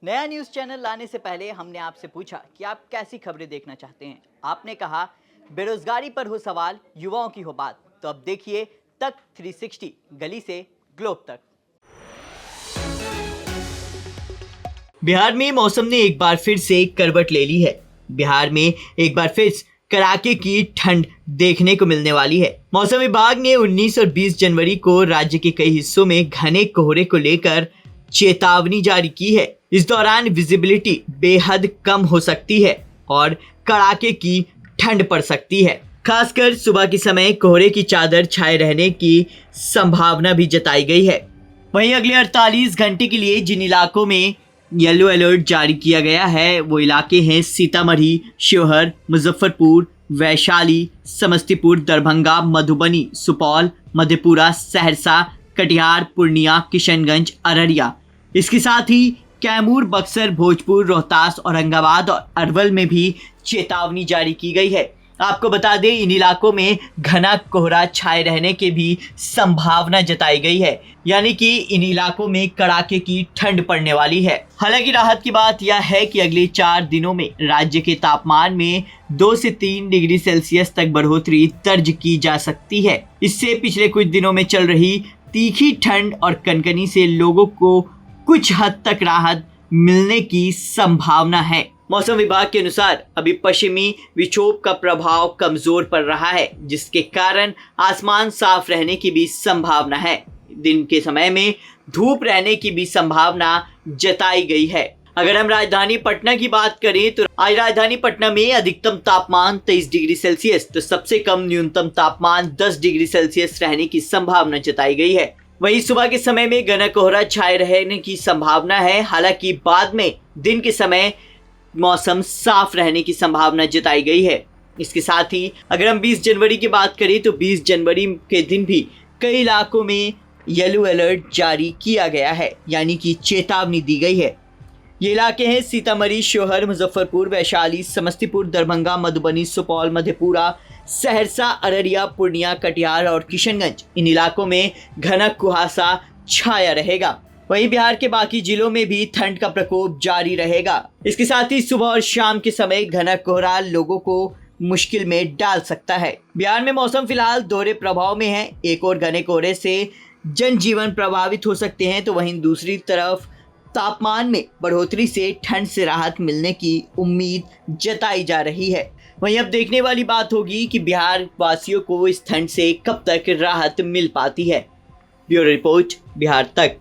नया news channel लाने से पहले हमने आपसे पूछा कि आप कैसी खबरें देखना चाहते हैं। आपने कहा बेरोजगारी पर हो सवाल, युवाओं की हो बात। तो अब देखिए तक 360, गली से ग्लोब तक। बिहार में मौसम ने एक बार फिर से करवट ले ली है। बिहार में एक बार फिर कड़ाके की ठंड देखने को मिलने वाली है। मौसम विभाग ने 19 और 20 जनवरी को राज्य के कई हिस्सों में घने कोहरे को लेकर चेतावनी जारी की है। इस दौरान विजिबिलिटी बेहद कम हो सकती है और कड़ाके की ठंड पड़ सकती है। खासकर सुबह के समय कोहरे की चादर छाए रहने की संभावना भी जताई गई है। वहीं अगले 48 घंटे के लिए जिन इलाकों में येलो अलर्ट जारी किया गया है वो इलाके हैं सीतामढ़ी, शिवहर, मुजफ्फरपुर, वैशाली, समस्तीपुर, दरभंगा, मधुबनी, सुपौल, मधेपुरा, सहरसा, कटिहार, पूर्णिया, किशनगंज, अररिया। इसके साथ ही कैमूर, बक्सर, भोजपुर, रोहतास, औरंगाबाद और अरवल में भी चेतावनी जारी की गई है। आपको बता दें इन इलाकों में घना कोहरा छाए रहने की भी संभावना जताई गई है, यानी कि इन इलाकों में कड़ाके की ठंड पड़ने वाली है। हालांकि राहत की बात यह है कि अगले 4 दिनों में राज्य के तापमान में 2 से 3 डिग्री सेल्सियस तक बढ़ोतरी दर्ज की जा सकती है। इससे पिछले कुछ दिनों में चल रही तीखी ठंड और कनकनी से लोगों को कुछ हद तक राहत मिलने की संभावना है। मौसम विभाग के अनुसार अभी पश्चिमी विक्षोभ का प्रभाव कमजोर पड़ रहा है, जिसके कारण आसमान साफ रहने की भी संभावना है। दिन के समय में धूप रहने की भी संभावना जताई गई है। अगर हम राजधानी पटना की बात करें तो आज राजधानी पटना में अधिकतम तापमान 23 डिग्री सेल्सियस तो सबसे कम न्यूनतम तापमान 10 डिग्री सेल्सियस रहने की संभावना जताई गई है। वहीं सुबह के समय में घना कोहरा छाए रहने की संभावना है। हालांकि बाद में दिन के समय मौसम साफ रहने की संभावना जताई गई है। इसके साथ ही अगर हम 20 जनवरी की बात करें तो 20 जनवरी के दिन भी कई इलाकों में येलो अलर्ट जारी किया गया है, यानी कि चेतावनी दी गई है। ये इलाके हैं सीतामढ़ी, शिवहर, मुजफ्फरपुर, वैशाली, समस्तीपुर, दरभंगा, मधुबनी, सुपौल, मधेपुरा, सहरसा, अररिया, पूर्णिया, कटिहार और किशनगंज। इन इलाकों में घना कुहासा छाया रहेगा। वहीं बिहार के बाकी जिलों में भी ठंड का प्रकोप जारी रहेगा। इसके साथ ही सुबह और शाम के समय घना कोहरा लोगों को मुश्किल में डाल सकता है। बिहार में मौसम फिलहाल दोहरे प्रभाव में है। एक और घने कोहरे से जनजीवन प्रभावित हो सकते हैं, तो वहीं दूसरी तरफ तापमान में बढ़ोतरी से ठंड से राहत मिलने की उम्मीद जताई जा रही है। वहीं अब देखने वाली बात होगी कि बिहार वासियों को इस ठंड से कब तक राहत मिल पाती है। ब्यूरो रिपोर्ट, बिहार तक।